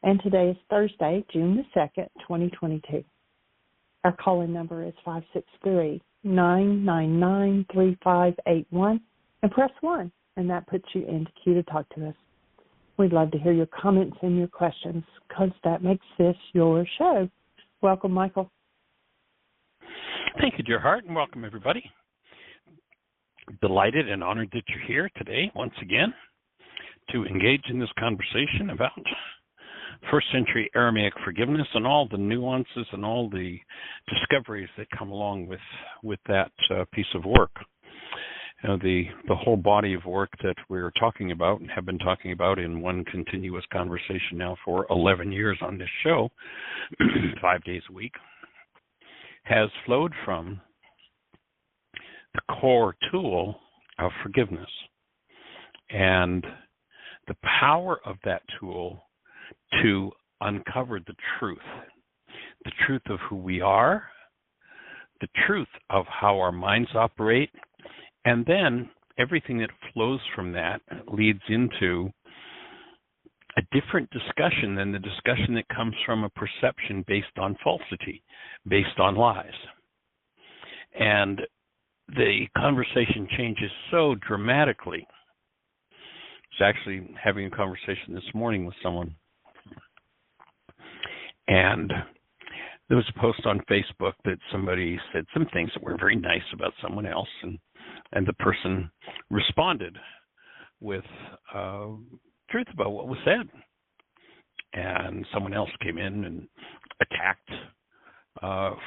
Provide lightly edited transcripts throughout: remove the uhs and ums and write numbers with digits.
and today is Thursday, June the 2nd, 2022. Our call-in number is 563-999-3581, and press 1, and that puts you into queue to talk to us. We'd love to hear your comments and your questions, because that makes this your show. Welcome, Michael. Thank you, dear heart, and welcome, everybody. Delighted and honored that you're here today, once again, to engage in this conversation about first century Aramaic forgiveness and all the nuances and all the discoveries that come along with that piece of work. You know, the whole body of work that we're talking about and have been talking about in one continuous conversation now for 11 years on this show, 5 days a week, has flowed from the core tool of forgiveness and the power of that tool to uncover the truth of who we are, the truth of how our minds operate, and then everything that flows from that leads into a different discussion than the discussion that comes from a perception based on falsity, based on lies. And the conversation changes so dramatically. I was actually having a conversation this morning with someone, and there was a post on Facebook that somebody said some things that were very nice about someone else, and the person responded with truth about what was said. And someone else came in and attacked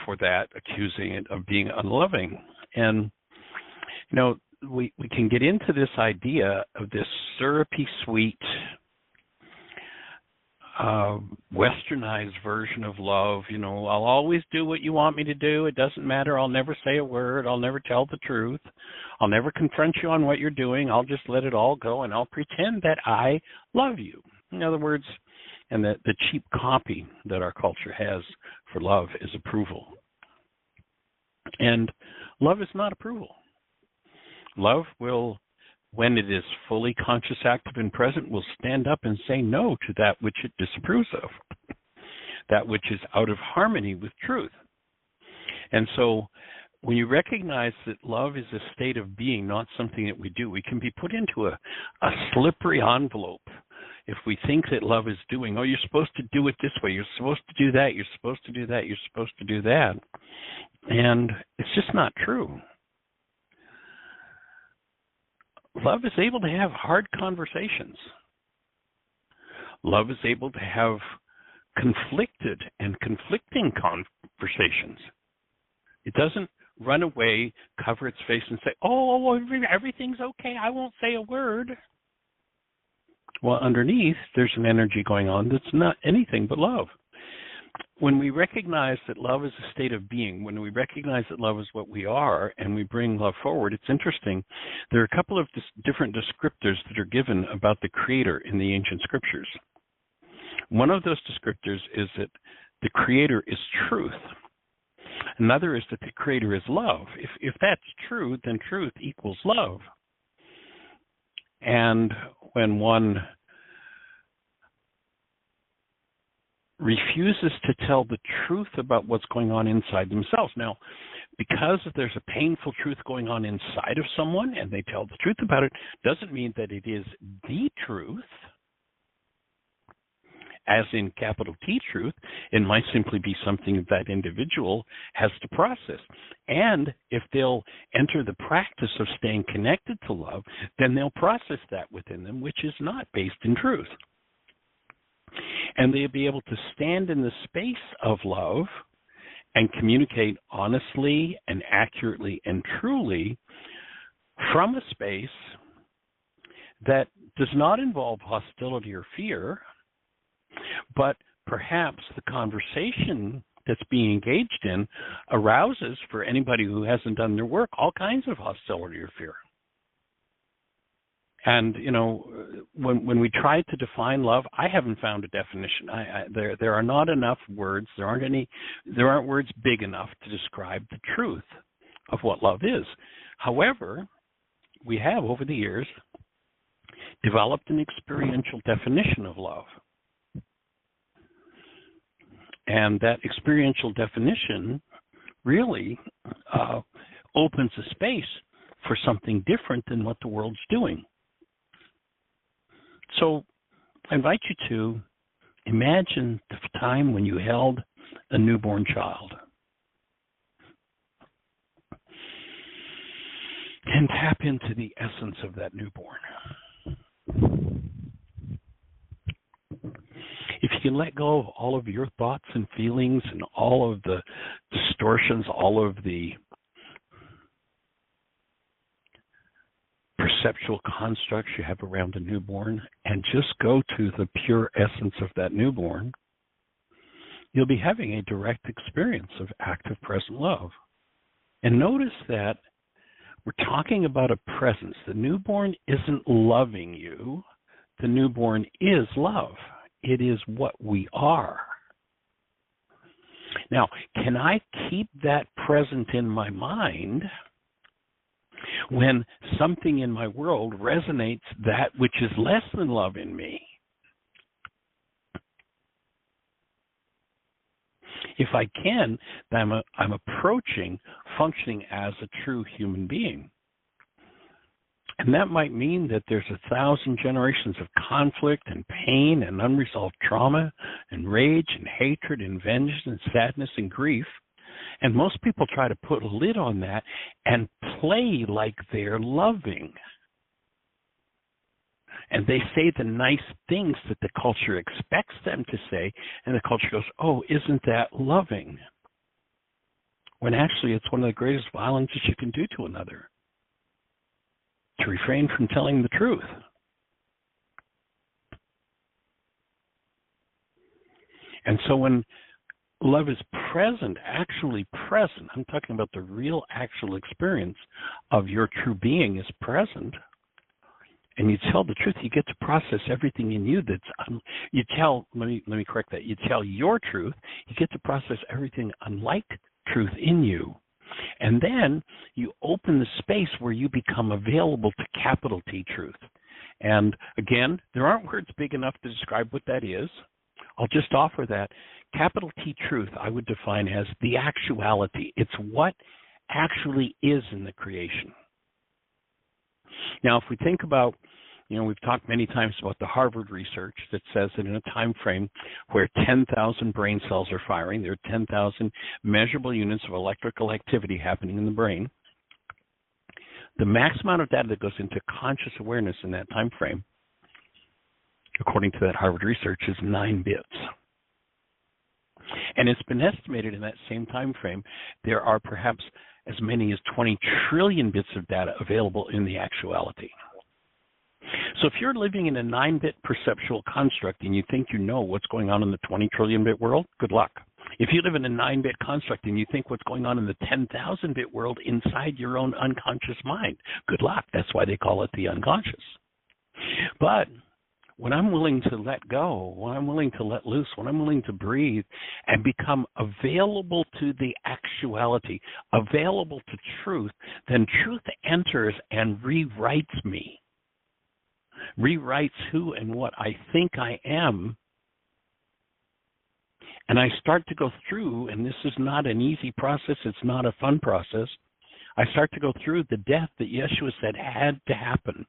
for that, accusing it of being unloving. And, you know, we can get into this idea of this syrupy sweet, westernized version of love. You know, I'll always do what you want me to do. It doesn't matter. I'll never say a word. I'll never tell the truth. I'll never confront you on what you're doing. I'll just let it all go, and I'll pretend that I love you. In other words, and the cheap copy that our culture has for love is approval. And love is not approval. Love will, when it is fully conscious, active, and present, will stand up and say no to that which it disapproves of, that which is out of harmony with truth. And so when you recognize that love is a state of being, not something that we do, we can be put into a slippery envelope if we think that love is doing, oh, you're supposed to do it this way, you're supposed to do that, you're supposed to do that, you're supposed to do that. And it's just not true. Love is able to have hard conversations. Love is able to have conflicted and conflicting conversations. It doesn't run away, cover its face, and say, oh, everything's okay, I won't say a word. Well, underneath, there's an energy going on that's not anything but love. When we recognize that love is a state of being, when we recognize that love is what we are, and we bring love forward, it's interesting. There are a couple of different descriptors that are given about the Creator in the ancient scriptures. One of those descriptors is that the Creator is truth. Another is that the Creator is love. If that's true, then truth equals love. And when one refuses to tell the truth about what's going on inside themselves. Now, because there's a painful truth going on inside of someone and they tell the truth about it, doesn't mean that it is the truth, as in capital T truth. It might simply be something that individual has to process. And if they'll enter the practice of staying connected to love, then they'll process that within them, which is not based in truth. And they'll be able to stand in the space of love and communicate honestly and accurately and truly from a space that does not involve hostility or fear, but perhaps the conversation that's being engaged in arouses, for anybody who hasn't done their work, all kinds of hostility or fear. And, you know, when we try to define love, I haven't found a definition. There are not enough words. There aren't words big enough to describe the truth of what love is. However, we have, over the years, developed an experiential definition of love. And that experiential definition really opens a space for something different than what the world's doing. So I invite you to imagine the time when you held a newborn child. And tap into the essence of that newborn. If you can let go of all of your thoughts and feelings and all of the distortions, all of the perceptual constructs you have around a newborn, and just go to the pure essence of that newborn, you'll be having a direct experience of active present love. And notice that we're talking about a presence. The newborn isn't loving you. The newborn is love. It is what we are. Now, can I keep that present in my mind when something in my world resonates that which is less than love in me? If I can, then I'm approaching functioning as a true human being. And that might mean that there's 1,000 generations of conflict and pain and unresolved trauma and rage and hatred and vengeance and sadness and grief. And most people try to put a lid on that and play like they're loving. And they say the nice things that the culture expects them to say, and the culture goes, oh, isn't that loving? When actually it's one of the greatest violences you can do to another, to refrain from telling the truth. And so when love is present, actually present, I'm talking about the real actual experience of your true being is present, and you tell the truth, you get to process everything in you that's, let me correct that, you tell your truth, you get to process everything unlike truth in you. And then you open the space where you become available to capital T truth. And again, there aren't words big enough to describe what that is. I'll just offer that. Capital T truth I would define as the actuality. It's what actually is in the creation. Now, if we think about, we've talked many times about the Harvard research that says that in a time frame where 10,000 brain cells are firing, there are 10,000 measurable units of electrical activity happening in the brain. The max amount of data that goes into conscious awareness in that time frame, according to that Harvard research, is 9 bits. And it's been estimated in that same time frame there are perhaps as many as 20 trillion bits of data available in the actuality. So if you're living in a 9-bit perceptual construct and you think you know what's going on in the 20 trillion bit world, good luck. If you live in a 9-bit construct and you think what's going on in the 10,000 bit world inside your own unconscious mind, good luck. That's why they call it the unconscious. But when I'm willing to let go, when I'm willing to let loose, when I'm willing to breathe and become available to the actuality, available to truth, then truth enters and rewrites me, rewrites who and what I think I am. And I start to go through, and this is not an easy process, it's not a fun process, I start to go through the death that Yeshua said had to happen.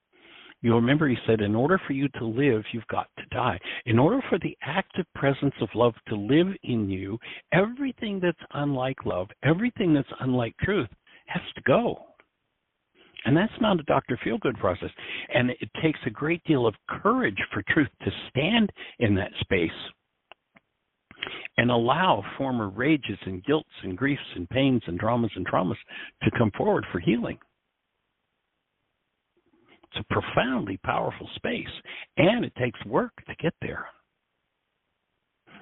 You'll remember he said, in order for you to live, you've got to die. In order for the active presence of love to live in you, everything that's unlike love, everything that's unlike truth has to go. And that's not a Dr. Feelgood process. And it takes a great deal of courage for truth to stand in that space and allow former rages and guilts and griefs and pains and dramas and traumas to come forward for healing. It's a profoundly powerful space, and it takes work to get there.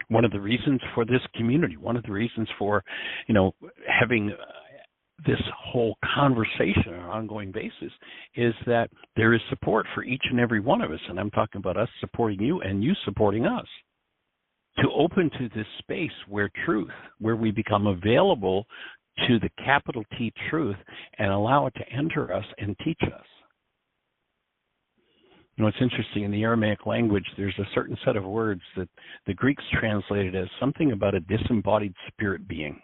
One of the reasons for this community, one of the reasons for, having this whole conversation on an ongoing basis is that there is support for each and every one of us, and I'm talking about us supporting you and you supporting us, to open to this space where truth, where we become available to the capital T truth and allow it to enter us and teach us. You know, it's interesting, in the Aramaic language, there's a certain set of words that the Greeks translated as something about a disembodied spirit being.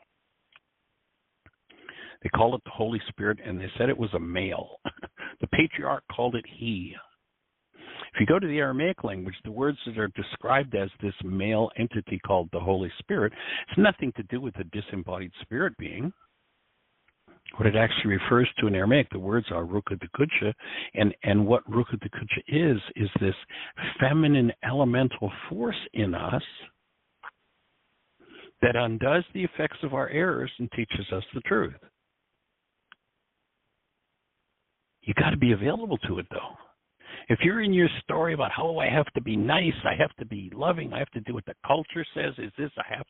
They call it the Holy Spirit, and they said it was a male. The patriarch called it he. If you go to the Aramaic language, the words that are described as this male entity called the Holy Spirit, it's nothing to do with a disembodied spirit being. What it actually refers to in Aramaic, the words are ruka de kudsha, and what ruka de kudsha is this feminine elemental force in us that undoes the effects of our errors and teaches us the truth. You got to be available to it, though. If you're in your story about how I have to be nice, I have to be loving, I have to do what the culture says is this, I have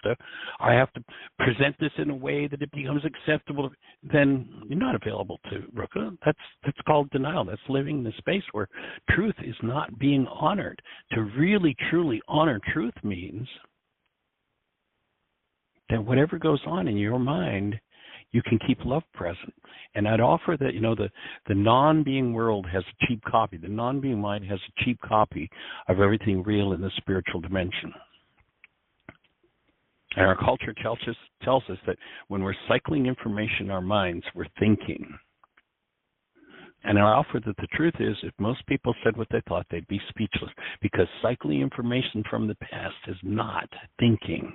to, or I have to present this in a way that it becomes acceptable, then you're not available to Ruka. That's called denial. That's living in the space where truth is not being honored. To really, truly honor truth means that whatever goes on in your mind, you can keep love present. And I'd offer that, you know, the non-being world has a cheap copy. The non-being mind has a cheap copy of everything real in the spiritual dimension. And our culture tells us that when we're cycling information in our minds, we're thinking. And I offer that the truth is, if most people said what they thought, they'd be speechless, because cycling information from the past is not thinking.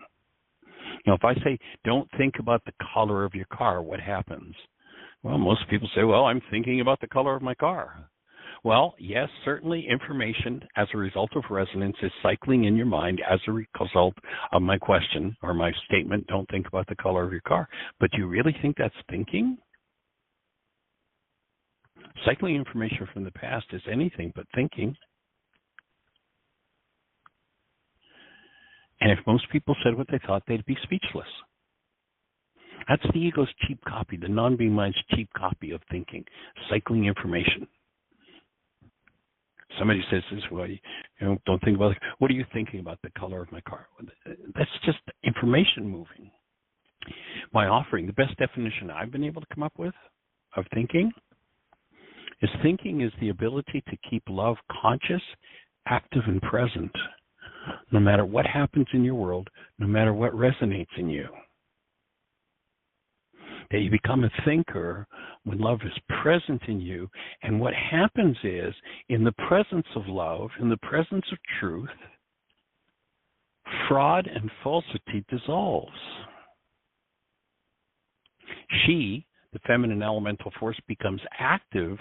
You know, if I say, don't think about the color of your car, what happens? Well, most people say, well, I'm thinking about the color of my car. Well, yes, certainly information as a result of resonance is cycling in your mind as a result of my question or my statement, don't think about the color of your car. But do you really think that's thinking? Cycling information from the past is anything but thinking. And if most people said what they thought, they'd be speechless. That's the ego's cheap copy, the non-being mind's cheap copy of thinking, cycling information. Somebody says this, well, you know, don't think about it. What are you thinking about the color of my car? That's just information moving. My offering, the best definition I've been able to come up with of thinking is the ability to keep love conscious, active, and present, no matter what happens in your world, no matter what resonates in you. That you become a thinker when love is present in you, and what happens is, in the presence of love, in the presence of truth, fraud and falsity dissolves. She, the feminine elemental force, becomes active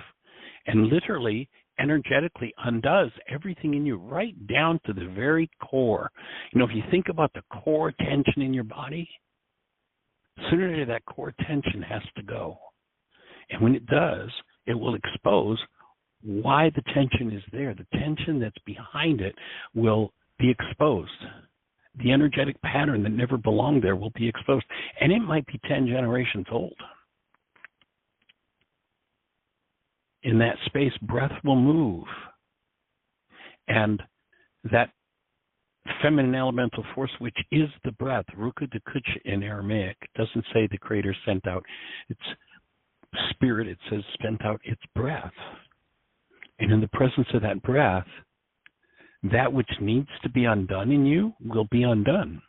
and literally, energetically undoes everything in you, right down to the very core. You know, if you think about the core tension in your body, sooner or later that core tension has to go. And when it does, it will expose why the tension is there. The tension that's behind it will be exposed. The energetic pattern that never belonged there will be exposed. And it might be 10 generations old. In that space, breath will move. And that feminine elemental force, which is the breath, ruka de kudsha in Aramaic, doesn't say the Creator sent out its spirit, it says sent out its breath. And in the presence of that breath, that which needs to be undone in you will be undone.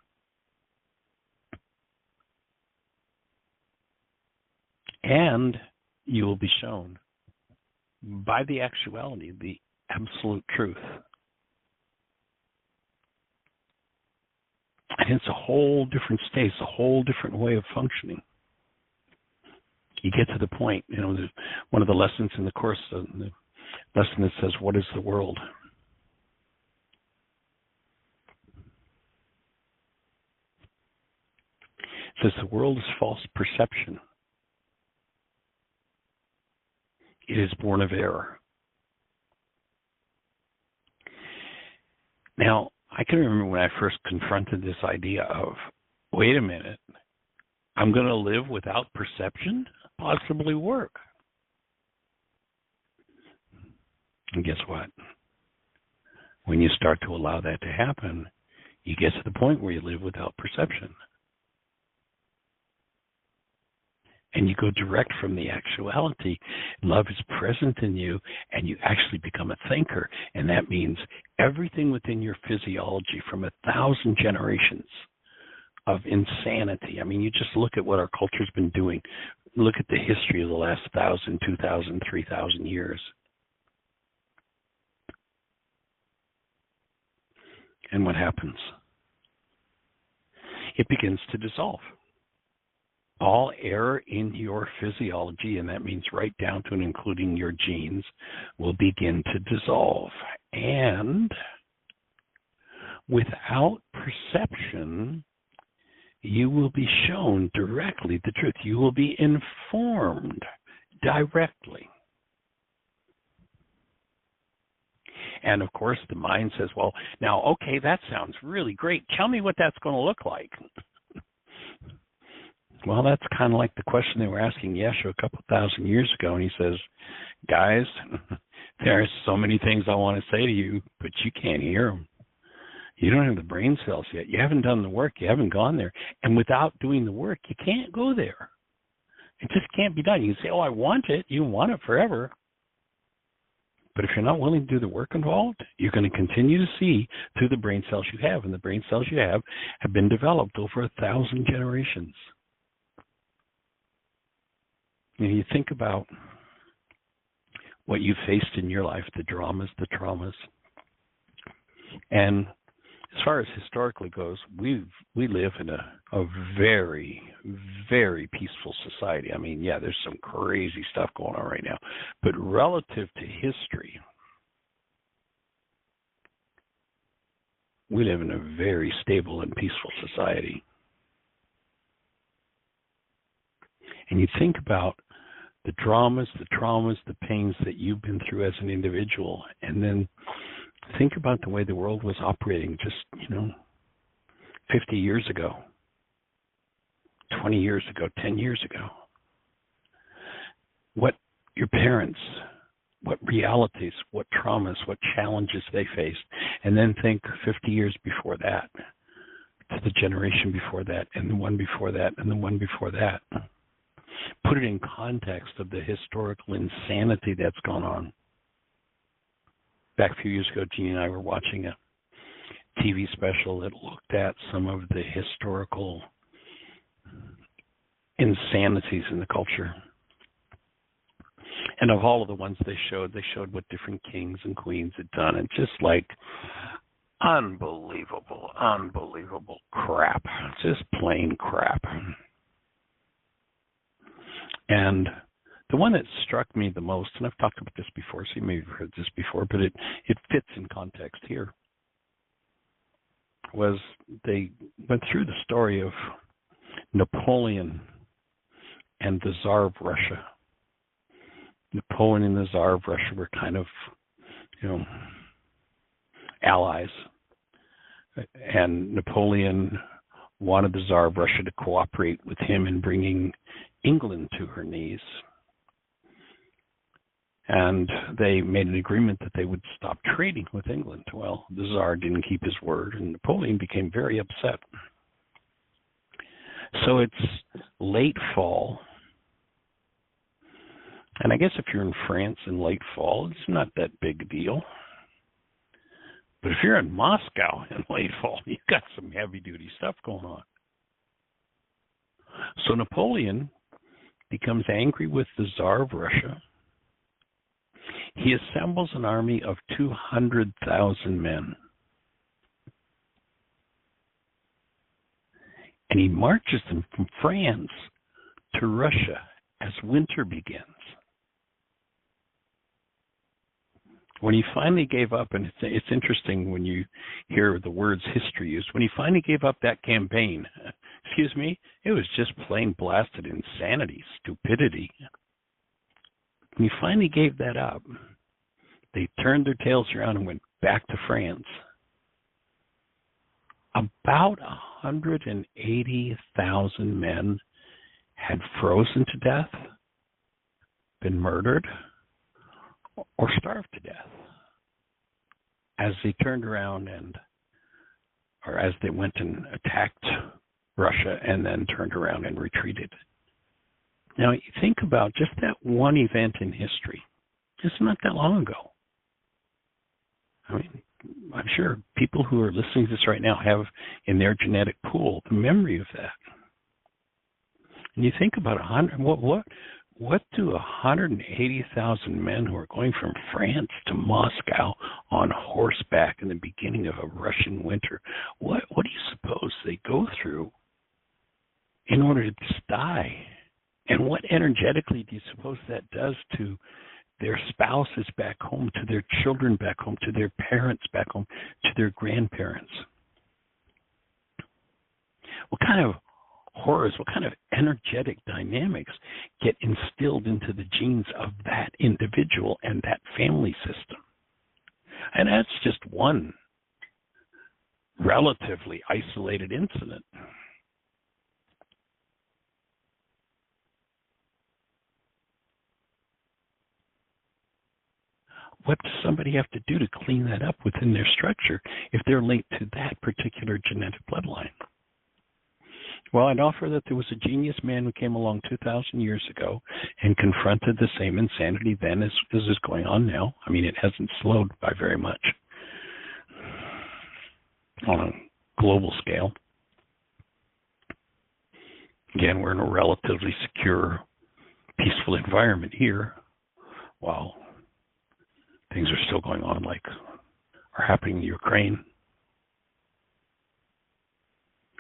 And you will be shown by the actuality, the absolute truth. And it's a whole different state, it's a whole different way of functioning. You get to the point, you know, one of the lessons in the course, the lesson that says, what is the world? It says the world is false perception. It is born of error. Now, I can remember when I first confronted this idea of, wait a minute, I'm going to live without perception? Possibly work. And guess what? When you start to allow that to happen, you get to the point where you live without perception. and you go direct from the actuality. Love is present in you, and you actually become a thinker. And that means everything within your physiology from 1,000 generations of insanity. I mean, you just look at what our culture's been doing. Look at the history of the last 1,000, 2,000, 3,000 years. And what happens? It begins to dissolve. All error in your physiology, and that means right down to and including your genes, will begin to dissolve. And without perception, you will be shown directly the truth. You will be informed directly. And of course, the mind says, well, now, okay, that sounds really great. Tell me what that's going to look like. Well, that's kind of like the question they were asking Yeshua a couple thousand years ago. And he says, guys, there are so many things I want to say to you, but you can't hear them. You don't have the brain cells yet. You haven't done the work. You haven't gone there. And without doing the work, you can't go there. It just can't be done. You can say, oh, I want it. You want it forever. But if you're not willing to do the work involved, you're going to continue to see through the brain cells you have. And the brain cells you have been developed over 1,000 generations. And you think about what you faced in your life, the traumas. And as far as historically goes, we live in a very, very peaceful society. I mean, yeah, there's some crazy stuff going on right now. But relative to history, we live in a very stable and peaceful society. And you think about the traumas, the pains that you've been through as an individual, and then think about the way the world was operating just, 50 years ago, 20 years ago, 10 years ago. What your parents, what realities, what traumas, what challenges they faced, and then think 50 years before that, to the generation before that, and the one before that, and the one before that. Put it in context of the historical insanity that's gone on. Back a few years ago, Jeannie and I were watching a TV special that looked at some of the historical insanities in the culture. And of all of the ones they showed what different kings and queens had done. And just like unbelievable crap. Just plain crap. And the one that struck me the most, and I've talked about this before, so you may have heard this before, but it fits in context here, was they went through the story of Napoleon and the Tsar of Russia. Napoleon and the Tsar of Russia were kind of, allies. And Napoleon wanted the Tsar of Russia to cooperate with him in bringing England to her knees. And they made an agreement that they would stop trading with England. Well, the Tsar didn't keep his word, and Napoleon became very upset. So it's late fall. And I guess if you're in France in late fall, it's not that big a deal. But if you're in Moscow in late fall, you've got some heavy-duty stuff going on. So Napoleon becomes angry with the Tsar of Russia. He assembles an army of 200,000 men. And he marches them from France to Russia as winter begins. When he finally gave up, and it's interesting when you hear the words history used, when he finally gave up that campaign, it was just plain blasted insanity, stupidity. When he finally gave that up, they turned their tails around and went back to France. About 180,000 men had frozen to death, been murdered, or starved to death as they turned around or as they went and attacked Russia and then turned around and retreated. Now, you think about just that one event in history, just not that long ago. I mean, I'm sure people who are listening to this right now have in their genetic pool the memory of that. And you think about what do 180,000 men who are going from France to Moscow on horseback in the beginning of a Russian winter, what do you suppose they go through in order to just die? And what energetically do you suppose that does to their spouses back home, to their children back home, to their parents back home, to their grandparents? What kind of horrors, what kind of energetic dynamics get instilled into the genes of that individual and that family system? And that's just one relatively isolated incident. What does somebody have to do to clean that up within their structure if they're linked to that particular genetic bloodline? Well, I'd offer that there was a genius man who came along 2,000 years ago and confronted the same insanity then as is going on now. I mean, it hasn't slowed by very much on a global scale. Again, we're in a relatively secure, peaceful environment here, while things are still going on like are happening in Ukraine.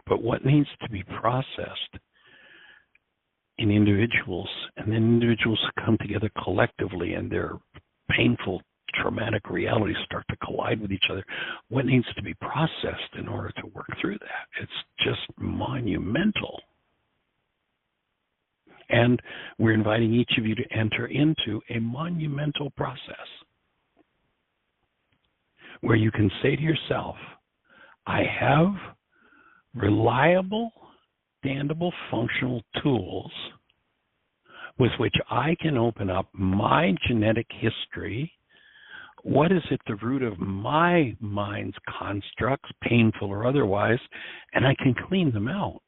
But what needs to be processed in individuals, and then individuals come together collectively and their painful, traumatic realities start to collide with each other, what needs to be processed in order to work through that? It's just monumental. And we're inviting each of you to enter into a monumental process where you can say to yourself, I have reliable, standable, functional tools with which I can open up my genetic history. What is at the root of my mind's constructs, painful or otherwise, and I can clean them out.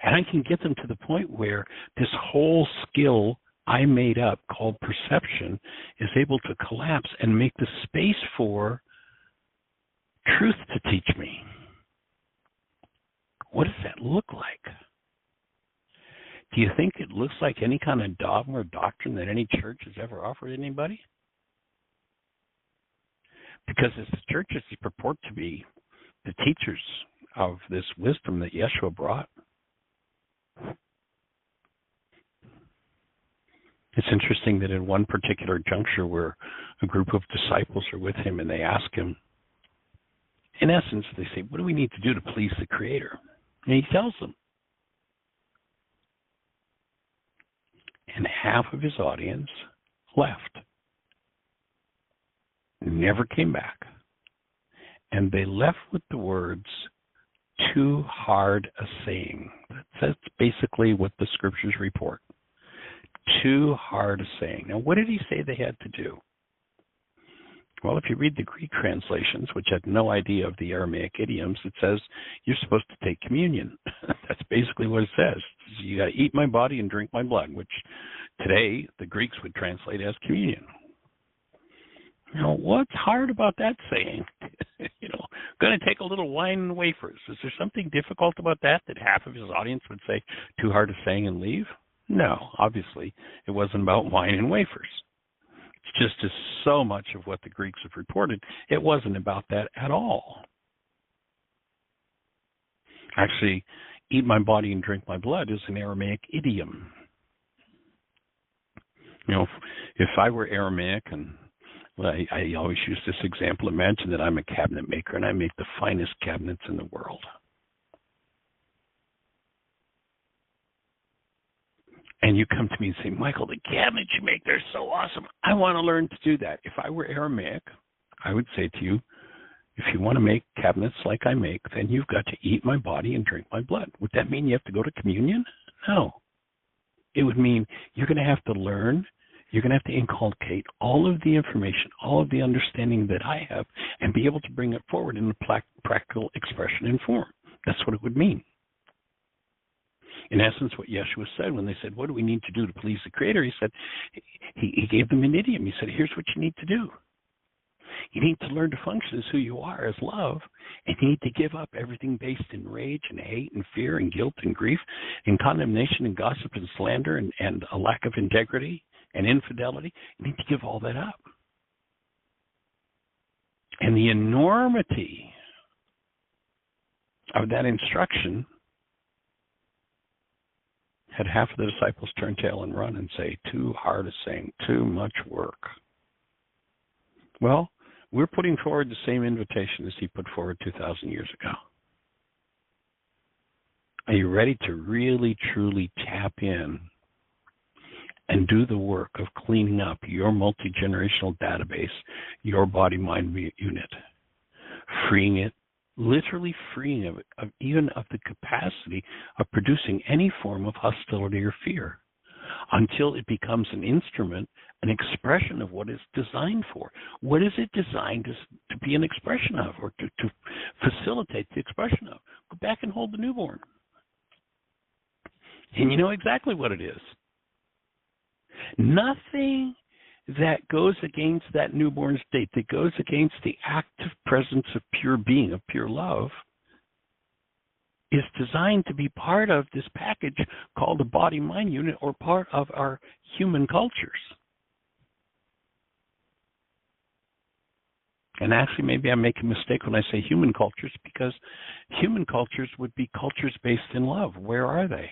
And I can get them to the point where this whole skill I made up called perception is able to collapse and make the space for truth to teach me. What does that look like? Do you think it looks like any kind of dogma or doctrine that any church has ever offered anybody? Because as the churches purport to be the teachers of this wisdom that Yeshua brought, it's interesting that in one particular juncture where a group of disciples are with him and they ask him, in essence, they say, what do we need to do to please the Creator? And he tells them. And half of his audience left, never came back. And they left with the words, too hard a saying. That's basically what the scriptures report. Too hard a saying. Now, what did he say they had to do? Well, if you read the Greek translations, which had no idea of the Aramaic idioms, it says you're supposed to take communion. That's basically what it says. You got to eat my body and drink my blood, which today the Greeks would translate as communion. Now, what's hard about that saying? Going to take a little wine and wafers. Is there something difficult about that half of his audience would say, too hard a saying and leave? No, obviously, it wasn't about wine and wafers. It's just as so much of what the Greeks have reported, it wasn't about that at all. Actually, eat my body and drink my blood is an Aramaic idiom. If I were Aramaic, and I always use this example, imagine that I'm a cabinet maker and I make the finest cabinets in the world. And you come to me and say, Michael, the cabinets you make, they're so awesome. I want to learn to do that. If I were Aramaic, I would say to you, if you want to make cabinets like I make, then you've got to eat my body and drink my blood. Would that mean you have to go to communion? No. It would mean you're going to have to learn, you're going to have to inculcate all of the information, all of the understanding that I have, and be able to bring it forward in a practical expression and form. That's what it would mean. In essence, what Yeshua said when they said, what do we need to do to please the Creator? He said, he gave them an idiom. He said, here's what you need to do. You need to learn to function as who you are, as love, and you need to give up everything based in rage and hate and fear and guilt and grief and condemnation and gossip and slander and a lack of integrity and infidelity. You need to give all that up. And the enormity of that instruction had half of the disciples turn tail and run and say, too hard a saying, too much work. Well, we're putting forward the same invitation as he put forward 2,000 years ago. Are you ready to really, truly tap in and do the work of cleaning up your multi-generational database, your body-mind unit, freeing it, literally freeing it of even of the capacity of producing any form of hostility or fear until it becomes an instrument, an expression of what it's designed for. What is it designed to be an expression of, or to facilitate the expression of? Go back and hold the newborn. And you know exactly what it is. Nothing that goes against that newborn state, that goes against the active presence of pure being, of pure love, is designed to be part of this package called a body-mind unit, or part of our human cultures. And actually, maybe I make a mistake when I say human cultures, because human cultures would be cultures based in love. Where are they?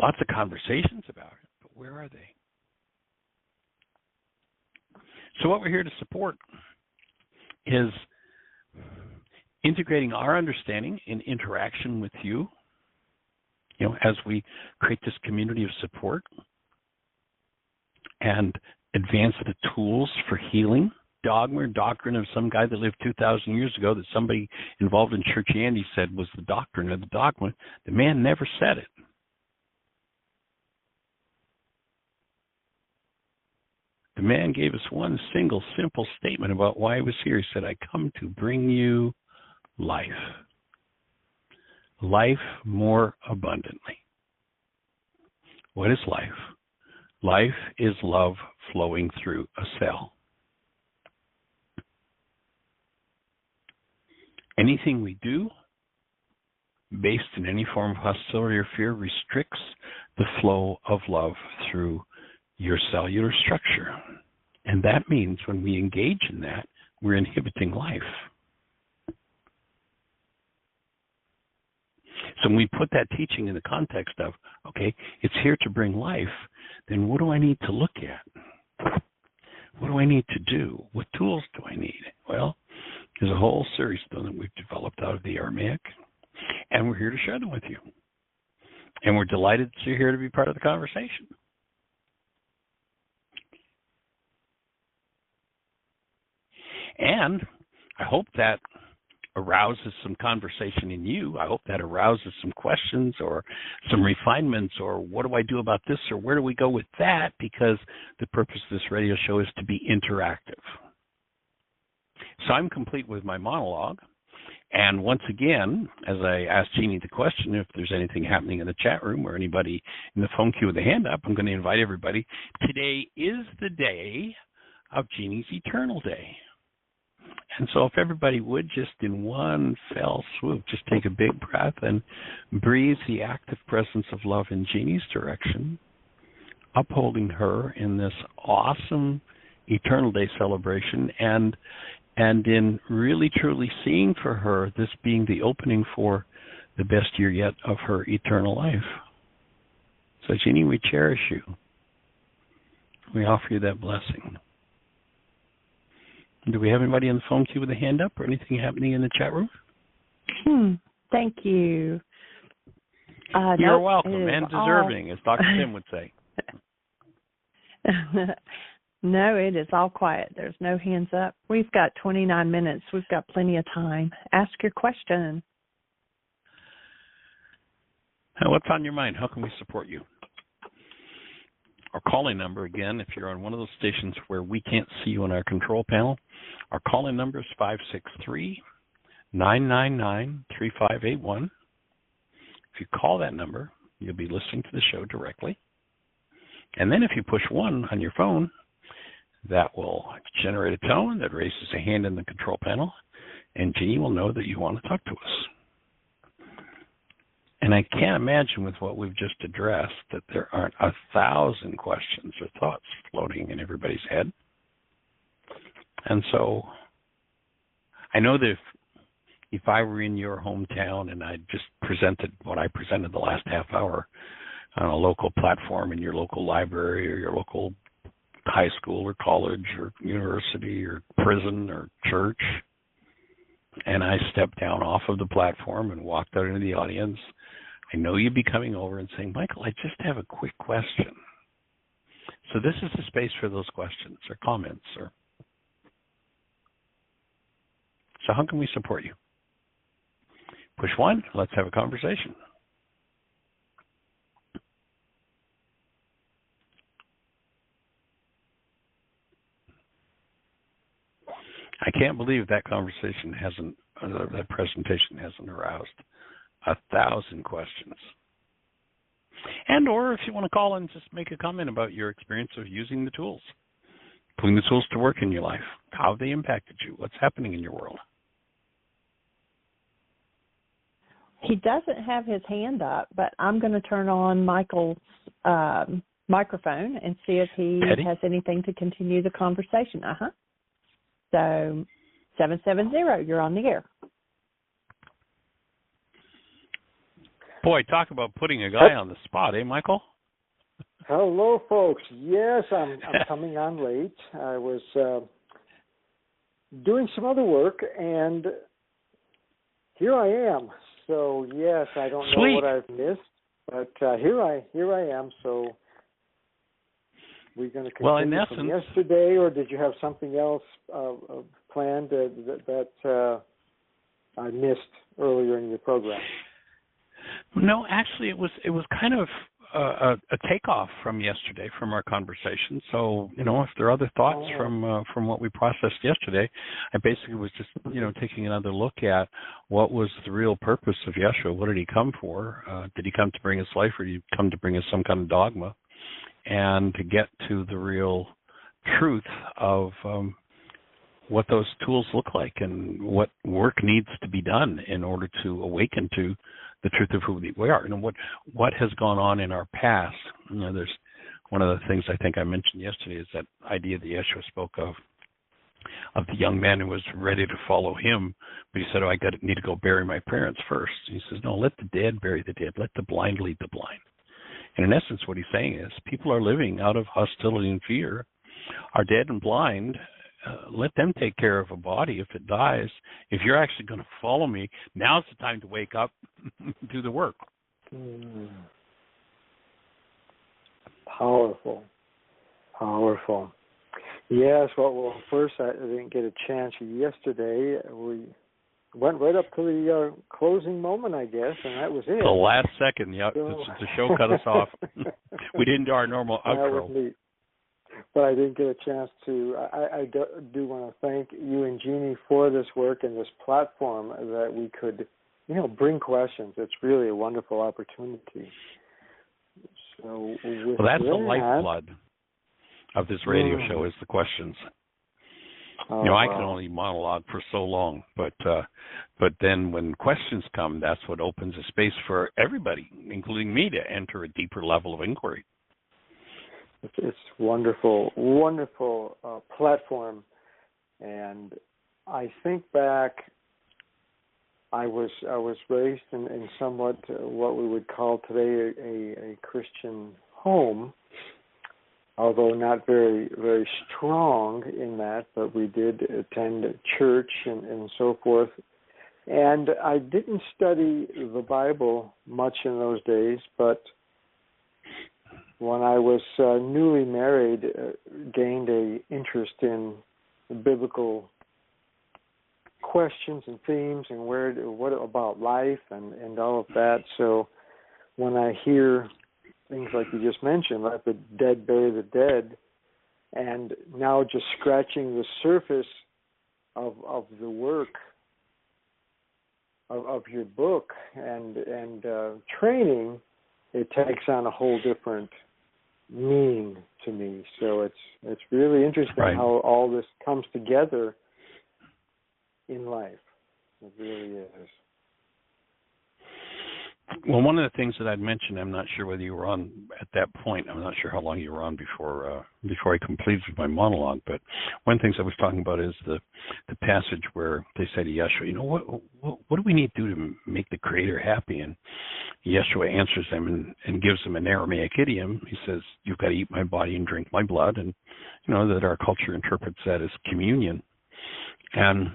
Lots of conversations about it, but where are they? So what we're here to support is integrating our understanding in interaction with you, as we create this community of support and advance the tools for healing. Dogma or doctrine of some guy that lived 2,000 years ago that somebody involved in churchianity said was the doctrine or the dogma. The man never said it. The man gave us one single, simple statement about why he was here. He said, I come to bring you life. Life more abundantly. What is life? Life is love flowing through a cell. Anything we do based in any form of hostility or fear restricts the flow of love through your cellular structure. And that means when we engage in that, we're inhibiting life. So when we put that teaching in the context of, okay, it's here to bring life, then what do I need to look at? What do I need to do? What tools do I need? Well, there's a whole series of them that we've developed out of the Aramaic, and we're here to share them with you. And we're delighted that you're here to be part of the conversation. And I hope that arouses some conversation in you. I hope that arouses some questions or some refinements, or what do I do about this, or where do we go with that, because the purpose of this radio show is to be interactive. So I'm complete with my monologue. And once again, as I asked Jeannie the question, if there's anything happening in the chat room or anybody in the phone queue with a hand up, I'm going to invite everybody. Today is the day of Jeannie's Eternal Day. And so if everybody would just in one fell swoop, just take a big breath and breathe the active presence of love in Jeannie's direction, upholding her in this awesome Eternal Day celebration, and in really truly seeing for her this being the opening for the best year yet of her eternal life. So Jeannie, we cherish you. We offer you that blessing. Do we have anybody on the phone queue with a hand up or anything happening in the chat room? Thank you. You're welcome and deserving, as Dr. Tim would say. No, it is all quiet. There's no hands up. We've got 29 minutes. We've got plenty of time. Ask your question. What's on your mind? How can we support you? Our calling number, again, if you're on one of those stations where we can't see you on our control panel, our calling number is 563-999-3581. If you call that number, you'll be listening to the show directly. And then if you push 1 on your phone, that will generate a tone that raises a hand in the control panel, and Jeannie will know that you want to talk to us. And I can't imagine with what we've just addressed that there aren't 1,000 questions or thoughts floating in everybody's head. And so I know that if I were in your hometown and I just presented what I presented the last half hour on a local platform in your local library or your local high school or college or university or prison or church, and I stepped down off of the platform and walked out into the audience, I know you'd be coming over and saying, Michael, I just have a quick question. So this is the space for those questions or comments. So how can we support you? Push 1, let's have a conversation. I can't believe that conversation hasn't, that presentation hasn't aroused 1,000 questions. And or if you want to call and just make a comment about your experience of using the tools, putting the tools to work in your life, how they impacted you, what's happening in your world. He doesn't have his hand up, but I'm going to turn on Michael's microphone and see if he has anything to continue the conversation. So 770, you're on the air. Boy, talk about putting a guy on the spot, eh, Michael? Hello, folks. Yes, I'm coming on late. I was doing some other work, and here I am. So yes, I don't know what I've missed, but here I am. So we're going to continue from yesterday, or did you have something else planned that I missed earlier in your program? No, actually, it was kind of a takeoff from yesterday, from our conversation. So, if there are other thoughts from what we processed yesterday, I basically was just, taking another look at what was the real purpose of Yeshua. What did he come for? Did he come to bring us life, or did he come to bring us some kind of dogma? And to get to the real truth of what those tools look like and what work needs to be done in order to awaken to the truth of who we are. What has gone on in our past. There's one of the things I think I mentioned yesterday is that idea that Yeshua spoke of the young man who was ready to follow him, but he said, I need to go bury my parents first. He says, no, let the dead bury the dead. Let the blind lead the blind. And in essence, what he's saying is people are living out of hostility and fear, are dead and blind. Let them take care of a body if it dies. If you're actually going to follow me, now's the time to wake up, do the work. Powerful. Yes, well, first I didn't get a chance yesterday. We went right up to the closing moment, I guess, and that was it. The last second, the show cut us off. We didn't do our normal outro. That was neat. But I didn't get a chance to. I do want to thank you and Jeannie for this work and this platform that we could, bring questions. It's really a wonderful opportunity. So that's the lifeblood of this radio show is the questions. I can only monologue for so long, but then when questions come, that's what opens a space for everybody, including me, to enter a deeper level of inquiry. It's wonderful platform, and I think back. I was raised in somewhat what we would call today a Christian home, although not very very strong in that. But we did attend church and so forth. And I didn't study the Bible much in those days, but when I was newly married, gained an interest in biblical questions and themes and what about life and all of that. So when I hear things like you just mentioned, let the dead bury the dead, and now just scratching the surface of the work of your book and training, it takes on a whole different meaning to me. So it's really interesting how all this comes together in life. It really is. Well, one of the things that I'd mentioned, I'm not sure whether you were on at that point. I'm not sure how long you were on before I completed my monologue. But one of the things I was talking about is the passage where they say to Yeshua, what do we need to do to make the Creator happy? And Yeshua answers them and gives them an Aramaic idiom. He says, "You've got to eat my body and drink my blood," and that our culture interprets that as communion. And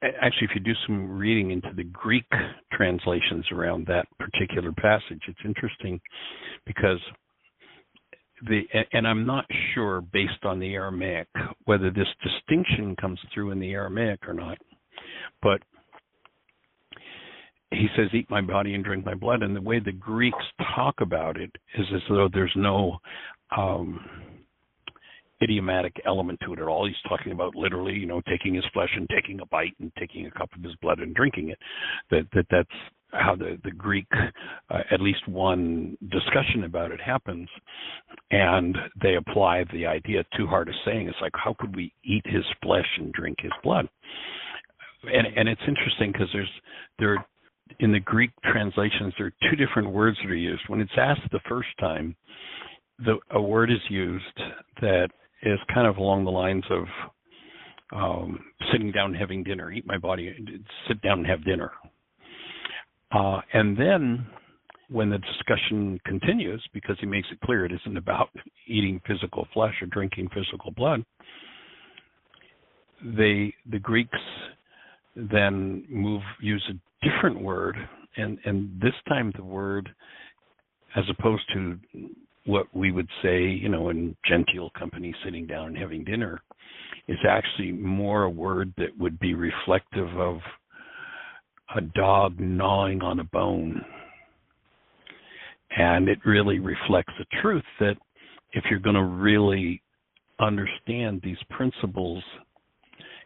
actually, if you do some reading into the Greek translations around that particular passage, it's interesting because and I'm not sure, based on the Aramaic, whether this distinction comes through in the Aramaic or not, but he says, "Eat my body and drink my blood," and the way the Greeks talk about it is as though there's no idiomatic element to it at all. He's talking about literally, taking his flesh and taking a bite and taking a cup of his blood and drinking it. That's how the Greek, at least one discussion about it happens, and they apply the idea too hard a saying. It's like, how could we eat his flesh and drink his blood? And it's interesting because there in the Greek translations there are two different words that are used. When it's asked the first time, a word is used that is kind of along the lines of sitting down and having dinner. Eat my body, sit down and have dinner. And then when the discussion continues, because he makes it clear it isn't about eating physical flesh or drinking physical blood, the Greeks then use a different word, and this time the word, as opposed to what we would say, in genteel company sitting down and having dinner, is actually more a word that would be reflective of a dog gnawing on a bone. And it really reflects the truth that if you're going to really understand these principles,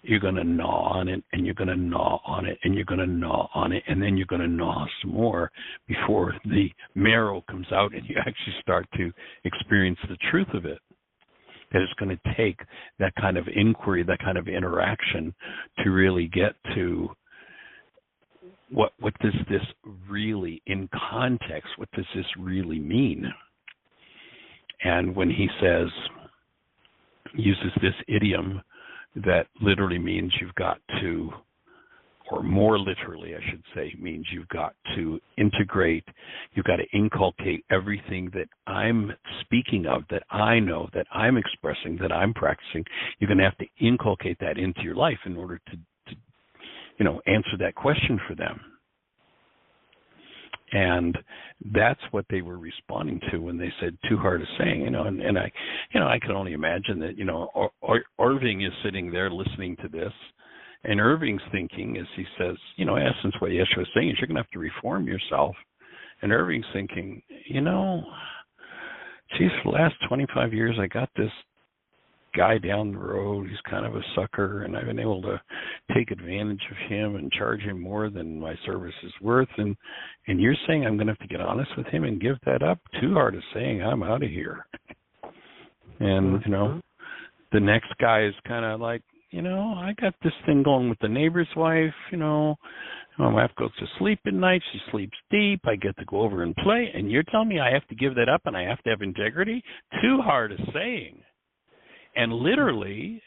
you're going to gnaw on it, and you're going to gnaw on it, and you're going to gnaw on it, and then you're going to gnaw some more before the marrow comes out and you actually start to experience the truth of it. That it's going to take that kind of inquiry, that kind of interaction to really get to what does this really, in context, what does this really mean? And when he uses this idiom, that literally means you've got to, or more literally, I should say, means you've got to integrate, you've got to inculcate everything that I'm speaking of, that I know, that I'm expressing, that I'm practicing. You're going to have to inculcate that into your life in order to answer that question for them. And that's what they were responding to when they said too hard a saying, and I can only imagine that, Irving is sitting there listening to this, and Irving's thinking, as he says, in essence what Yeshua is saying is you're going to have to reform yourself. And Irving's thinking, for the last 25 years I got this guy down the road. He's kind of a sucker, and I've been able to take advantage of him and charge him more than my service is worth. And you're saying I'm going to have to get honest with him and give that up? Too hard a saying. I'm out of here. And, the next guy is kind of like, I got this thing going with the neighbor's wife. My wife goes to sleep at night. She sleeps deep. I get to go over and play. And you're telling me I have to give that up and I have to have integrity? Too hard a saying. And literally,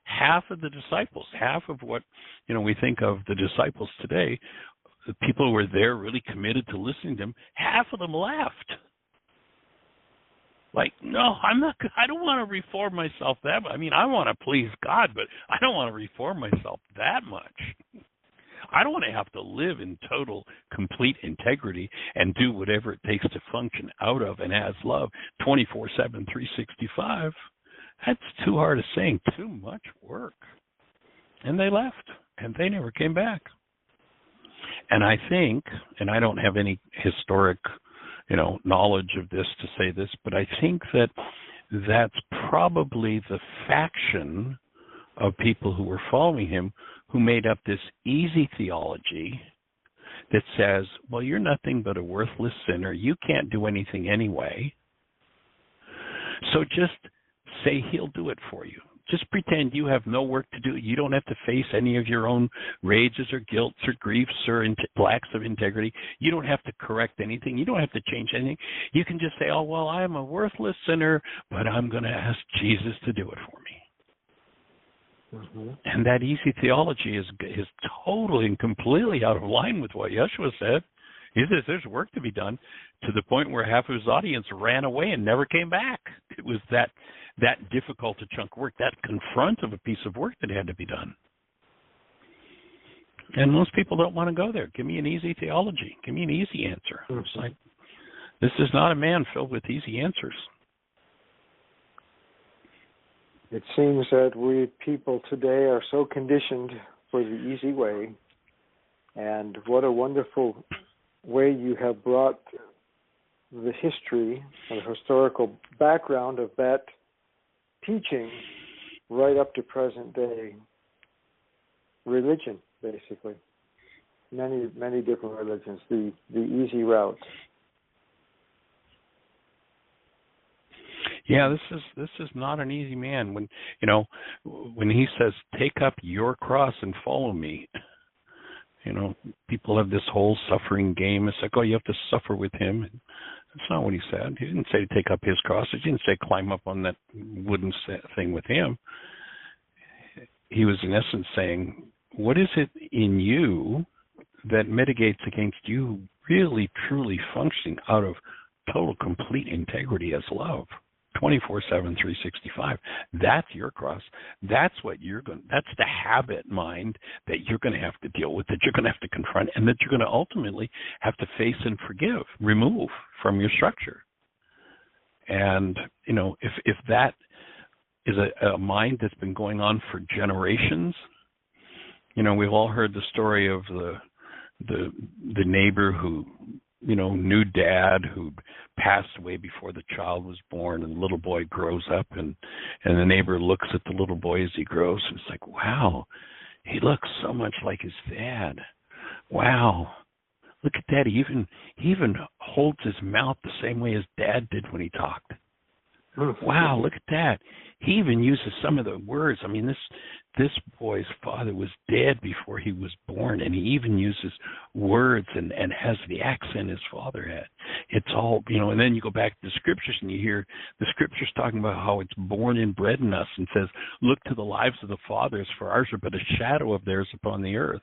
half of the disciples, half of what, we think of the disciples today, the people who were there really committed to listening to them, half of them left. Like, no, I don't want to reform myself that much. I mean, I want to please God, but I don't want to reform myself that much. I don't want to have to live in total, complete integrity and do whatever it takes to function out of and as love 24/7, 365. That's too hard a saying, too much work. And they left, and they never came back. And I think, and I don't have any historic, knowledge of this to say this, but I think that that's probably the faction of people who were following him who made up this easy theology that says, well, you're nothing but a worthless sinner. You can't do anything anyway. So just say he'll do it for you. Just pretend you have no work to do. You don't have to face any of your own rages or guilts or griefs or lacks of integrity. You don't have to correct anything. You don't have to change anything. You can just say, oh, well, I'm a worthless sinner, but I'm going to ask Jesus to do it for me. Mm-hmm. And that easy theology is totally and completely out of line with what Yeshua said. He says there's work to be done, to the point where half of his audience ran away and never came back. It was that difficult a chunk of work, that confront of a piece of work that had to be done. And most people don't want to go there. Give me an easy theology. Give me an easy answer. Mm-hmm. It's like, this is not a man filled with easy answers. It seems that we people today are so conditioned for the easy way. And what a wonderful way you have brought the history or the historical background of that teaching right up to present day religion, basically. Many different religions, the easy route. Yeah, this is not an easy man. When he says, take up your cross and follow me, people have this whole suffering game. It's like, oh, you have to suffer with him. That's not what he said. He didn't say take up his cross. He didn't say climb up on that wooden thing with him. He was in essence saying, what is it in you that mitigates against you really, truly functioning out of total, complete integrity as love? 24/7, 365. That's your cross. That's what that's the habit mind that you're going to have to deal with, that you're going to have to confront, and that you're going to ultimately have to face and forgive, remove from your structure. And, if that is a mind that's been going on for generations, we've all heard the story of the neighbor who, knew dad who passed away before the child was born, and the little boy grows up, and the neighbor looks at the little boy as he grows, and it's like, wow, he looks so much like his dad. Wow, look at that. He even holds his mouth the same way his dad did when he talked. Wow, look at that. He even uses some of the words. I mean, this boy's father was dead before he was born, and he even uses words and has the accent his father had. It's all, and then you go back to the scriptures and you hear the scriptures talking about how it's born and bred in us, and says, look to the lives of the fathers, for ours are but a shadow of theirs upon the earth.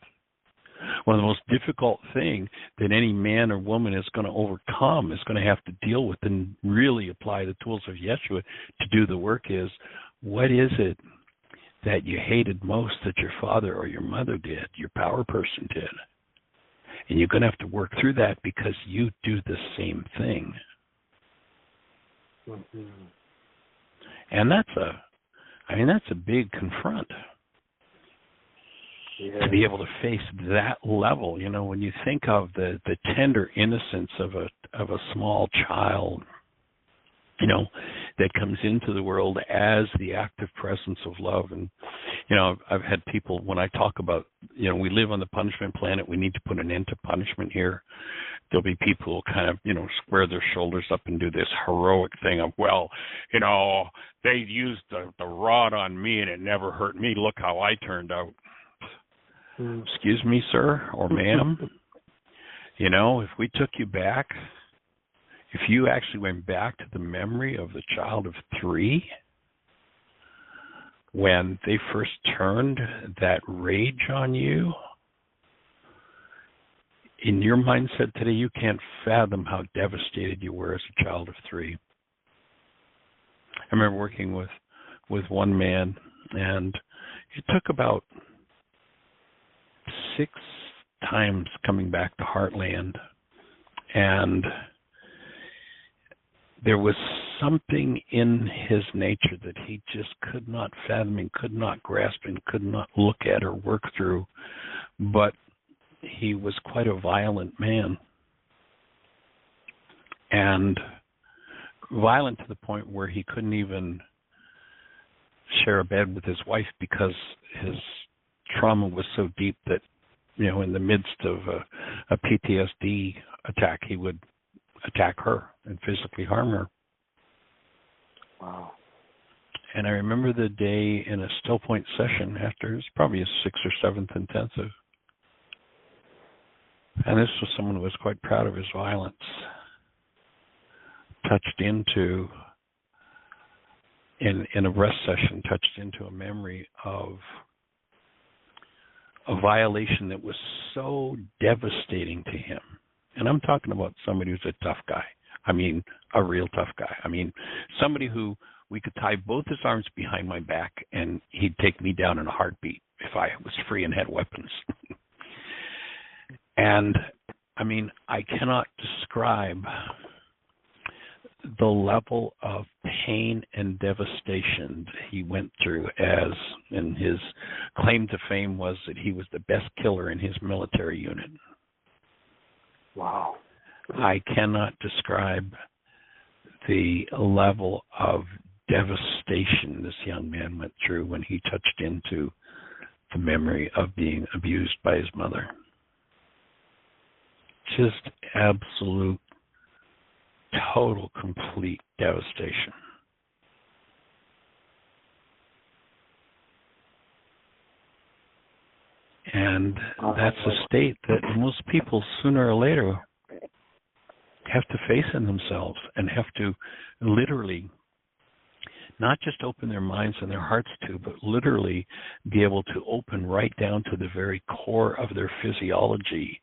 One of the most difficult things that any man or woman is going to overcome, is going to have to deal with and really apply the tools of Yeshua to do the work, is, what is it that you hated most that your father or your mother did, your power person did? And you're going to have to work through that, because you do the same thing. Mm-hmm. And that's a big confront. Yeah. To be able to face that level, when you think of the tender innocence of a small child, that comes into the world as the active presence of love. And, I've had people, when I talk about, we live on the punishment planet, we need to put an end to punishment here. There'll be people who kind of, square their shoulders up and do this heroic thing of, well, they used the rod on me and it never hurt me. Look how I turned out. Excuse me, sir or ma'am. If we took you back, if you actually went back to the memory of the child of 3, when they first turned that rage on you, in your mindset today, you can't fathom how devastated you were as a child of 3. I remember working with one man, and it took about 6 times coming back to Heartland, and there was something in his nature that he just could not fathom and could not grasp and could not look at or work through, but he was quite a violent man, and violent to the point where he couldn't even share a bed with his wife because his trauma was so deep that, in the midst of a PTSD attack, he would attack her and physically harm her. Wow. And I remember the day in a still point session after, it was probably a 6th or 7th intensive. And this was someone who was quite proud of his violence, touched into, in a rest session, touched into a memory of a violation that was so devastating to him. And I'm talking about somebody who's a tough guy. I mean, a real tough guy. I mean, somebody who we could tie both his arms behind my back and he'd take me down in a heartbeat if I was free and had weapons. And, I mean, I cannot describe the level of pain and devastation he went through and his claim to fame was that he was the best killer in his military unit. Wow. I cannot describe the level of devastation this young man went through when he touched into the memory of being abused by his mother. Just absolute, total, complete devastation. And that's a state that most people sooner or later have to face in themselves and have to literally not just open their minds and their hearts to, but literally be able to open right down to the very core of their physiology,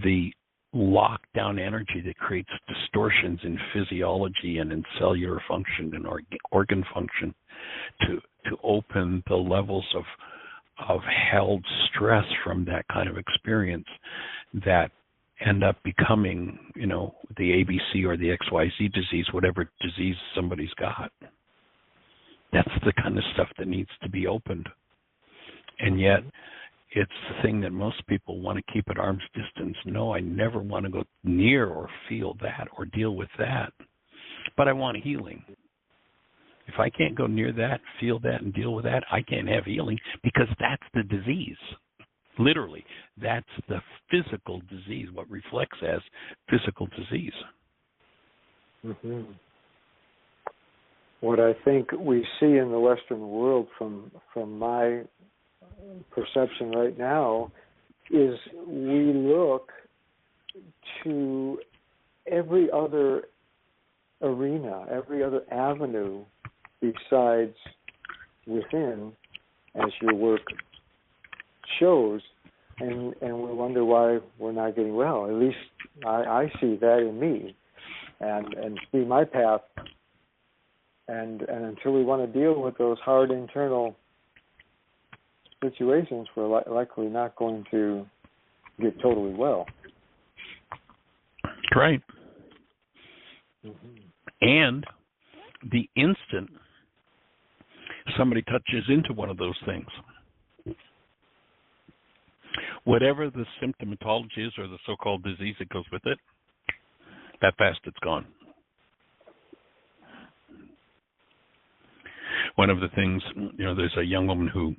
the lockdown energy that creates distortions in physiology and in cellular function and organ function, to open the levels of held stress from that kind of experience that end up becoming, the ABC or the XYZ disease, whatever disease somebody's got. That's the kind of stuff that needs to be opened. And yet, it's the thing that most people want to keep at arm's distance. No, I never want to go near or feel that or deal with that. But I want healing. If I can't go near that, feel that, and deal with that, I can't have healing because that's the disease. Literally, that's the physical disease, what reflects as physical disease. Mm-hmm. What I think we see in the Western world from my perception right now is we look to every other arena, every other avenue besides within, as your work shows, and we wonder why we're not getting well. At least I see that in me and see my path. And until we want to deal with those hard internal situations, we're likely not going to get totally well. Right. Mm-hmm. And the instant somebody touches into one of those things, whatever the symptomatology is or the so-called disease that goes with it, that fast it's gone. One of the things, there's a young woman who,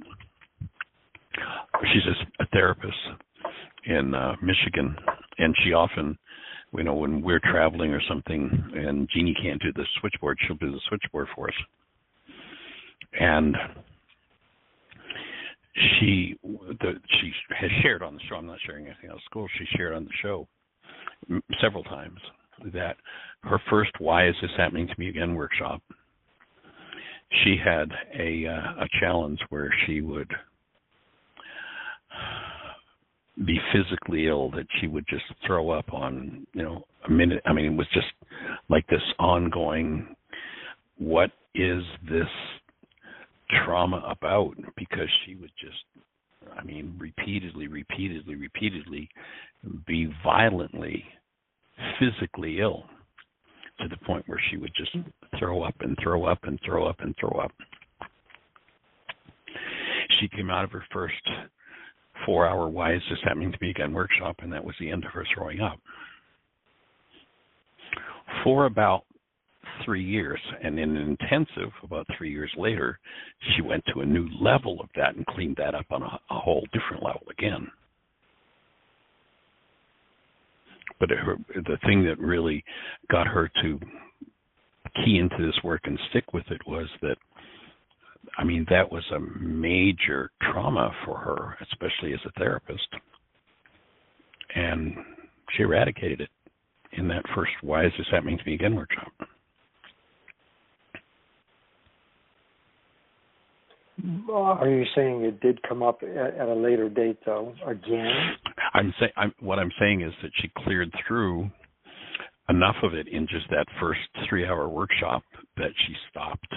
she's a therapist in Michigan, and she often, when we're traveling or something and Jeannie can't do the switchboard, she'll do the switchboard for us. And she has shared on the show, I'm not sharing anything else at school, she shared on the show several times that her first Why Is This Happening to Me Again workshop, she had a challenge where she would be physically ill, that she would just throw up on, a minute. I mean, it was just like this ongoing, what is this trauma about? Because she would just, repeatedly be violently physically ill, to the point where she would just throw up and throw up and throw up and throw up. She came out of her first 4-hour Why Is This Happening to Me Again workshop, and that was the end of her throwing up. For about 3 years, and in an intensive about 3 years later, she went to a new level of that and cleaned that up on a whole different level again. the thing that really got her to key into this work and stick with it was that, I mean, that was a major trauma for her, especially as a therapist. And she eradicated it in that first Why Is This Happening to Me Again workshop. Are you saying it did come up at a later date, though, again? What I'm saying is that she cleared through enough of it in just that first 3-hour workshop that she stopped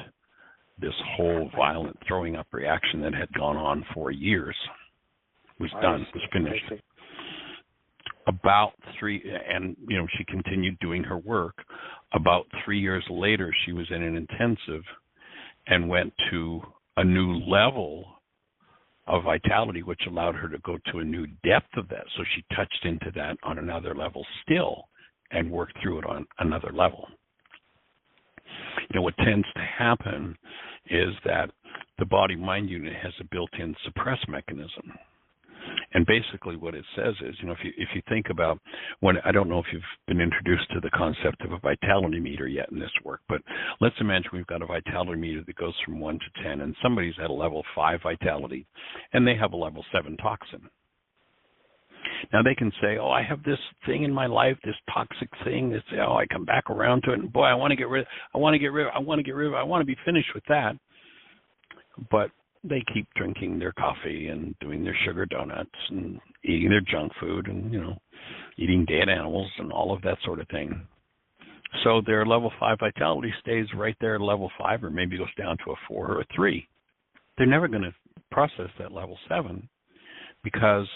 this whole violent throwing up reaction that had gone on for years. Was done, was finished. About 3, and she continued doing her work. About 3 years later, she was in an intensive and went to a new level of vitality, which allowed her to go to a new depth of that. So she touched into that on another level still and worked through it on another level. What tends to happen is that the body-mind unit has a built-in suppress mechanism. And basically what it says is, if you think about I don't know if you've been introduced to the concept of a vitality meter yet in this work, but let's imagine we've got a vitality meter that goes from 1 to 10, and somebody's at a level 5 vitality, and they have a level 7 toxin. Now they can say, I have this thing in my life, this toxic thing. They say, I come back around to it, and boy, I want to get rid of, I want to be finished with that. But they keep drinking their coffee and doing their sugar donuts and eating their junk food and, eating dead animals and all of that sort of thing. So their level 5 vitality stays right there at level 5, or maybe goes down to a 4 or a 3. They're never going to process that level 7, because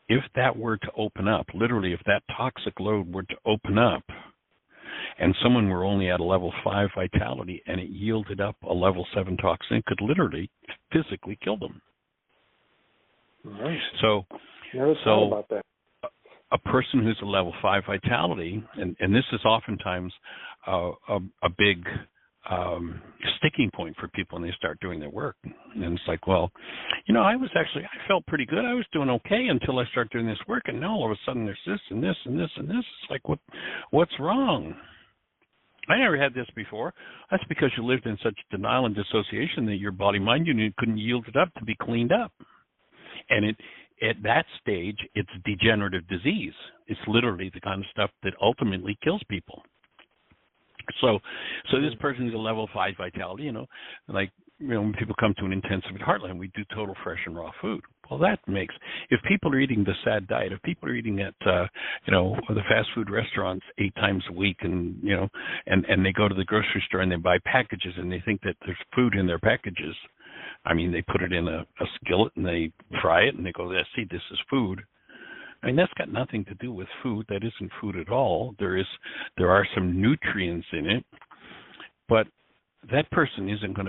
if that were to open up, literally if that toxic load were to open up, and someone were only at a level 5 vitality and it yielded up a level 7 toxin, it could literally physically kill them. Nice. So about that. A person who's a level 5 vitality, and this is oftentimes a big sticking point for people when they start doing their work. And it's like, I felt pretty good. I was doing okay until I start doing this work, and now all of a sudden there's this and this and this and this. It's like, what's wrong? I never had this before. That's because you lived in such denial and dissociation that your body-mind unit couldn't yield it up to be cleaned up. And at that stage, it's degenerative disease. It's literally the kind of stuff that ultimately kills people. So this person is a level 5 vitality, when people come to an intensive at Heartland, we do total fresh and raw food. Well, that makes, if people are eating the sad diet, if people are eating at, the fast food restaurants 8 times a week and they go to the grocery store and they buy packages and they think that there's food in their packages. I mean, they put it in a skillet and they fry it and they go, see, this is food. I mean, that's got nothing to do with food. That isn't food at all. There are some nutrients in it, but that person isn't going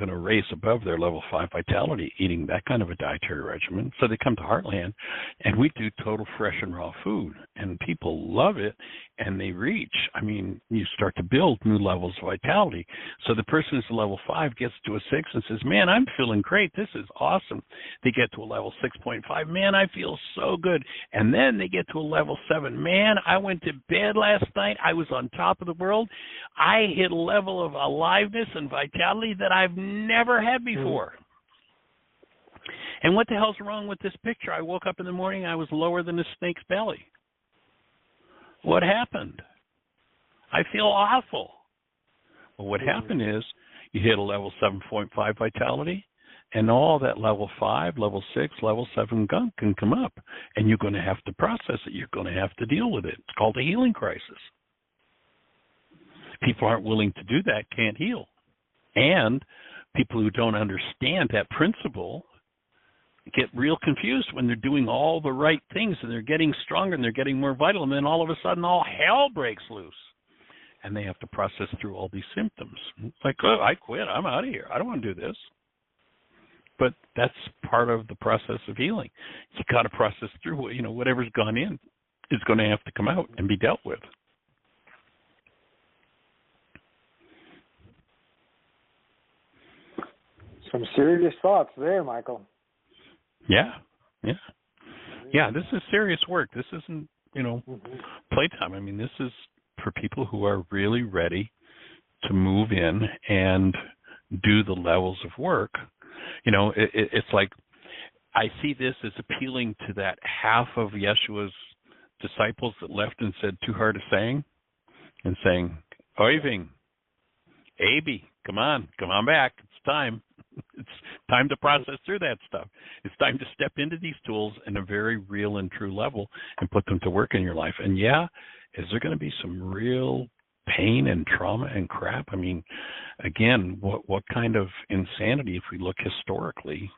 to race above their level 5 vitality eating that kind of a dietary regimen. So they come to Heartland, and we do total fresh and raw food, and people love it, and they reach. I mean, you start to build new levels of vitality. So the person who's a level 5 gets to a 6 and says, man, I'm feeling great. This is awesome. They get to a level 6.5. Man, I feel so good. And then they get to a level 7. Man, I went to bed last night. I was on top of the world. I hit a level of aliveness and vitality that I've never had before. And what the hell's wrong with this picture? I woke up in the morning, I was lower than a snake's belly. What happened? I feel awful. Well, what happened is you hit a level 7.5 vitality, and all that level 5, level 6, level 7 gunk can come up, and you're going to have to process it. You're going to have to deal with it. It's called a healing crisis. People aren't willing to do that, can't heal. And people who don't understand that principle get real confused when they're doing all the right things and they're getting stronger and they're getting more vital, and then all of a sudden all hell breaks loose and they have to process through all these symptoms. It's like, oh, I quit. I'm out of here. I don't want to do this. But that's part of the process of healing. You got to process through, whatever's gone in is going to have to come out and be dealt with. Some serious thoughts there, Michael. Yeah. Yeah, this is serious work. This isn't, playtime. I mean, this is for people who are really ready to move in and do the levels of work. It's like I see this as appealing to that half of Yeshua's disciples that left and said, too hard a saying, and saying, Oiving, Abi, come on back. It's time. It's time to process through that stuff. It's time to step into these tools in a very real and true level and put them to work in your life. And is there going to be some real pain and trauma and crap? I mean, again, what kind of insanity, if we look historically,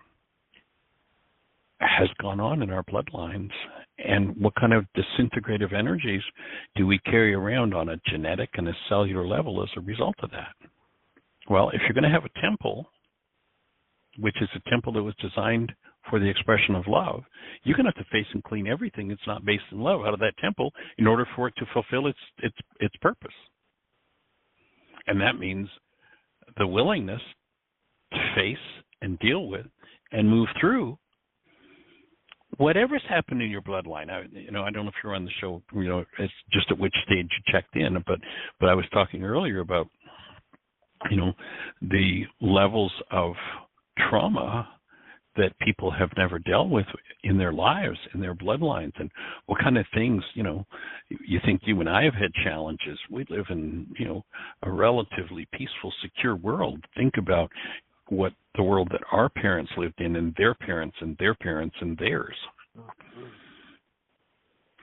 has gone on in our bloodlines, and what kind of disintegrative energies do we carry around on a genetic and a cellular level as a result of that? Well, if you're going to have a temple, which is a temple that was designed for the expression of love, you're going to have to face and clean everything that's not based in love out of that temple in order for it to fulfill its purpose. And that means the willingness to face and deal with and move through whatever's happened in your bloodline. I don't know if you're on the show, it's just at which stage you checked in, but I was talking earlier about, the levels of trauma that people have never dealt with in their lives, in their bloodlines, and what kind of things, you think you and I have had challenges. We live in, a relatively peaceful, secure world. Think about what the world that our parents lived in, and their parents and their parents and theirs.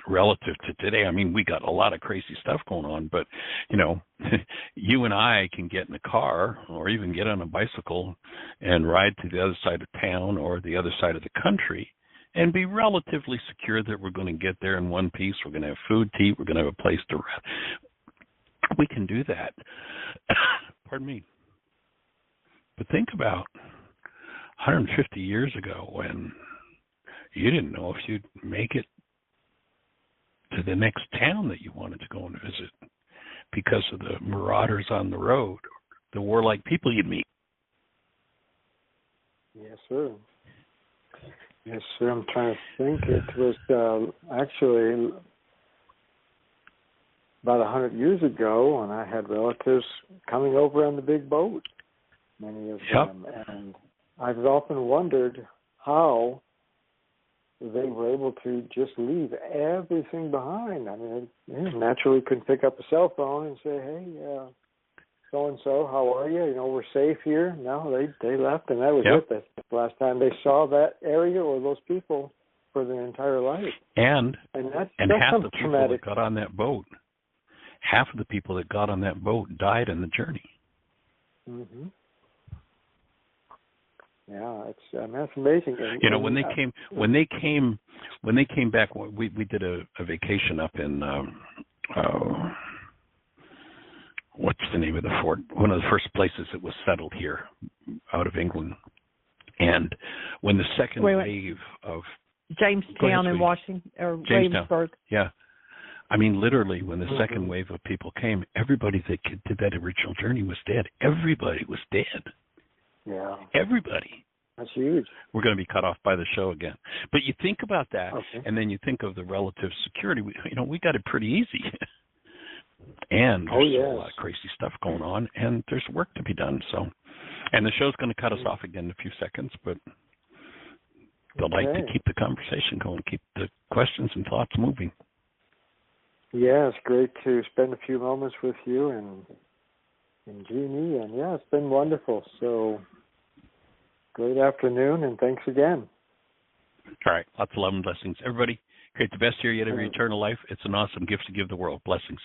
Relative to today, I mean, we got a lot of crazy stuff going on, but, you and I can get in a car or even get on a bicycle and ride to the other side of town or the other side of the country and be relatively secure that we're going to get there in one piece. We're going to have food to eat. We're going to have a place to rest. We can do that. Pardon me. But think about 150 years ago when you didn't know if you'd make it to the next town that you wanted to go and visit because of the marauders on the road, the warlike people you'd meet. Yes, sir. Yes, sir. I'm trying to think. It was actually about 100 years ago when I had relatives coming over on the big boat, many of them. And I've often wondered how they were able to just leave everything behind. I mean, they naturally couldn't pick up a cell phone and say, hey, so-and-so, how are you? We're safe here. No, they left, and that was it. That's the last time they saw that area or those people for their entire life. And that's half the people that got on that boat, half of the people that got on that boat died in the journey. Mm-hmm. Yeah, that's amazing. And, when they came back, we did a vacation up in what's the name of the fort? One of the first places that was settled here, out of England. And when the second wave of Jamestown in Washington or Williamsburg. Yeah. I mean, literally, when the second wave of people came, everybody that did that original journey was dead. Everybody was dead. Yeah. Everybody. That's huge. We're going to be cut off by the show again. But you think about that, and then you think of the relative security. We got it pretty easy. And there's a lot of crazy stuff going on, and there's work to be done. So, and the show's going to cut us off again in a few seconds, but they'll like to keep the conversation going, keep the questions and thoughts moving. Yeah, it's great to spend a few moments with you and Jeannie, and it's been wonderful. So, great afternoon, and thanks again. All right, lots of love and blessings. Everybody, create the best year yet of your eternal life. It's an awesome gift to give the world. Blessings.